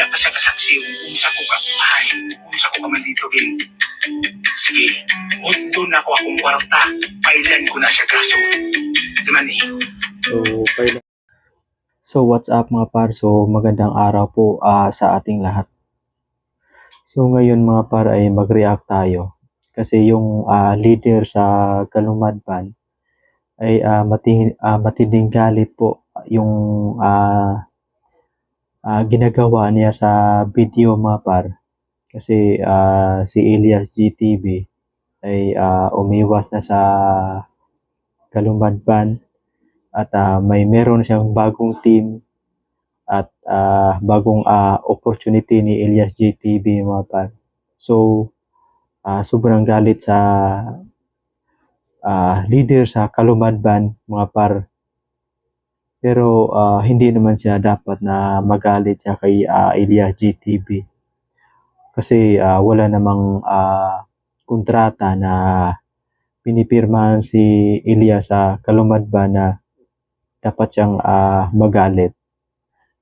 wala pa siya kasaksi unsa ko ka ay unsa ko ka man dito gin. Sige, doon ako akong kwarta, pailan ko na siya kaso. Di man eh. So what's up mga par? So magandang araw po sa ating lahat. So ngayon mga par ay mag-react tayo. Kasi yung leader sa Kalumadban ay matinding galit po yung ginagawa niya sa video mga par. Kasi si Elias GTV ay umiwas na sa Kalumadban at meron siyang bagong team at bagong opportunity ni Elias GTV mga par. So sobrang galit sa leader sa Kalumadban mga par. Pero hindi naman siya dapat na magalit siya kay Elias GTV. Kasi wala namang kontrata na pinipirmahan si Elias sa Kalumadban na dapat siyang magalit.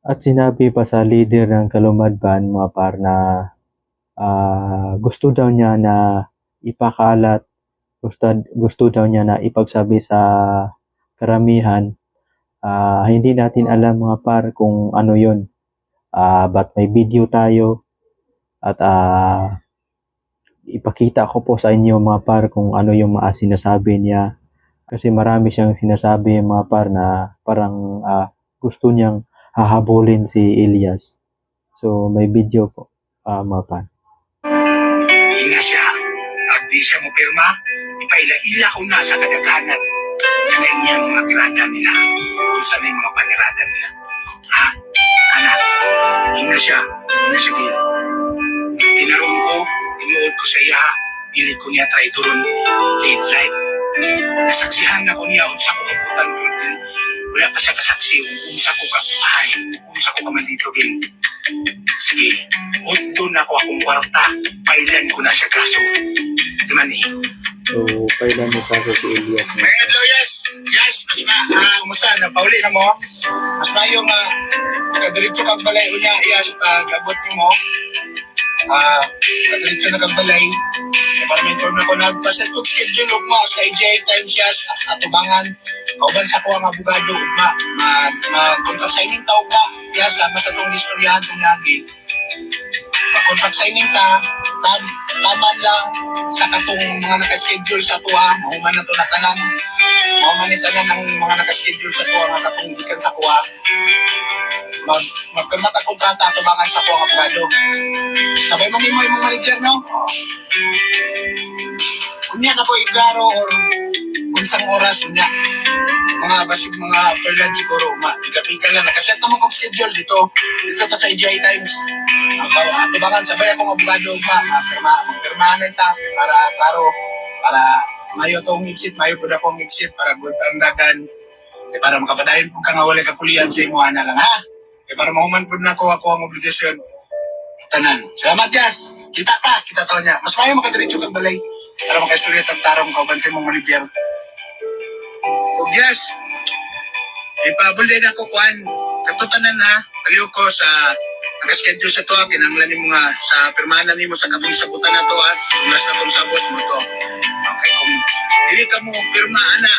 At sinabi pa sa leader ng Kalumadban mga par na gusto daw niya na ipakalat, gusto daw niya na ipagsabi sa karamihan. Hindi natin alam mga par kung ano yun. But may video tayo at ipakita ko po sa inyo mga par kung ano yung sinasabi niya. Kasi marami siyang sinasabi mga par na parang gusto niyang hahabulin si Elias. So may video po mga par. Ina siya, at di siya mo pirma, ipaila-ila ko na sa kadaghanan. Kaya niya mga tirada nila, kung saan yung mga panirada nila. Ha? Anak, ina siya din. Tinarong ko, tinuod ko sa iya, dili ko niya traidoron, late light. Nasaksihan na ko niya, unsa ko kabutan, pero wala pa siya kasaksi, unsa ko ka, ay, unsa ko ka man dito, gin. Sige, doon ako akong kwarta, pailan ko na siya kaso. Di man eh. So pailan mo kaso si Elias? Hello, yes, mas kumusta, napauli na mo? Mas yung kadiritso kang balay niya, yes, pag abot mo, kadiritso na kang balay, para mentor na ko nagpaset kong schedule mo sa AGI Times, yes, atubangan, kauban sa ko ang abogado, mag-contract signing tao ka, yes, sa itong historiahan itong lagi. Mag-contract signing ta, taman lang sa katong mga nakaschedule sa tuwa, mahuman na ito na tanan. Mahuman ni tanan ng mga nakaschedule sa tuwa, nga katong gikan sa kuha. Magpirmat ang kontrata, tubangan sa kuha abogado. Sabay mo yung manager, no? Kunya na po iklaro or kunsang oras, kunya. Mga basig mga after lunch siguro, pika-pika lang. Nakaset naman kong schedule dito ta sa AGI Times. Tubangan, sabay akong abogado, magpirmahan na ita para klaro, para mayo tong exit, mayo po na kong exit, para good ang dagan, para makapadayon po ka nga wala kapulian sa imuha na lang, ha? Para mahuman po na ako ang obligasyon. Tanan. Salamat, guys. Kita to niya. Mas mayo makadiretso kang balay para makasulit ang tarong kauban sa imong manager. O yes, ipabol din ako kuhan. Katutanan ha, paliw ko sa nakaschedule sa to, kinanglan mo nga sa pirmanan nimo sa katong sabutan na to ha, kung nasa itong sabot mo to. Okay, kung hindi ka mo pirma ana,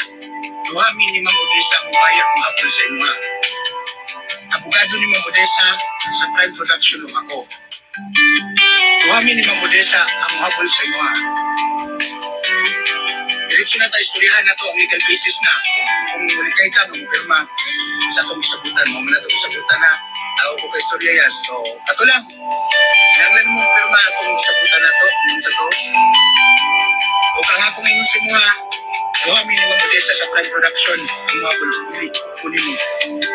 duha minimum Odessa mo bayang mo hapon sa imo ha. Abogado ni Ma'am Odessa sa Prime Production ng ako. Duha minimum Odessa ang habol sa imo ha. Diretso na tayo istoryahan na to ang legal basis na kung mulikay ka, pirma sa itong isabutan mo, na itong isabutan na tao ko ka istorya yan. So, kato lang. Kinanglan mo pirma itong isabutan na to, sa to. O kahapong ngayon si mga duha minimum Odessa sa Prime Production ang mga kunin mo.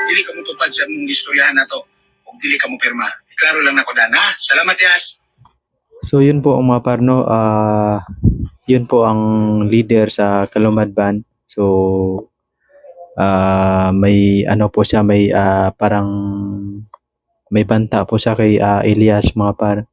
Dili ka mo tupad sa mong istoryahan na to o dili ka mo pirma. Iklaro lang na ko dan ha. Salamat Yas. So yun po ang mga parno, yun po ang leader sa Kalumadban. So may ano po siya, may parang may banta po siya kay Elias mga par.